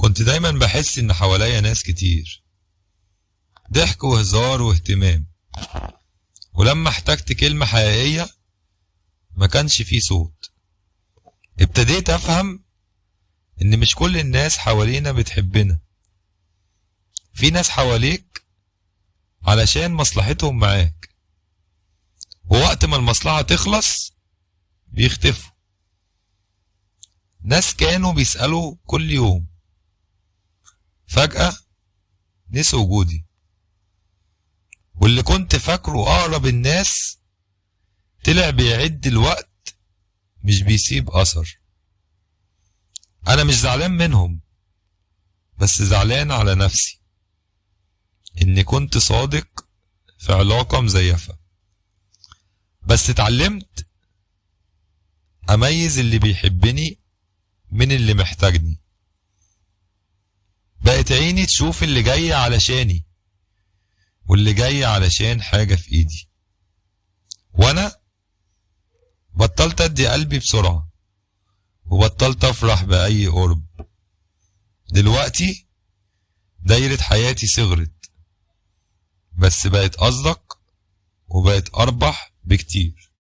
كنت دايما بحس ان حواليا ناس كتير، ضحك وهزار واهتمام، ولما احتجت كلمة حقيقية ما كانش فيه صوت. ابتديت افهم ان مش كل الناس حوالينا بتحبنا، في ناس حواليك علشان مصلحتهم معاك، ووقت ما المصلحة تخلص بيختفوا. ناس كانوا بيسألوا كل يوم، فجأة نسوا وجودي، واللي كنت فاكره أقرب الناس طلع بيعد الوقت مش بيسيب أثر. أنا مش زعلان منهم، بس زعلان على نفسي إني كنت صادق في علاقة مزيفة. بس اتعلمت أميز اللي بيحبني من اللي محتاجني. بقت عيني تشوف اللي جاي علشاني واللي جاي علشان حاجة في ايدي، وانا بطلت ادي قلبي بسرعة وبطلت افرح بأي قرب. دلوقتي دايرة حياتي صغرت، بس بقت اصدق وبقت اربح بكتير.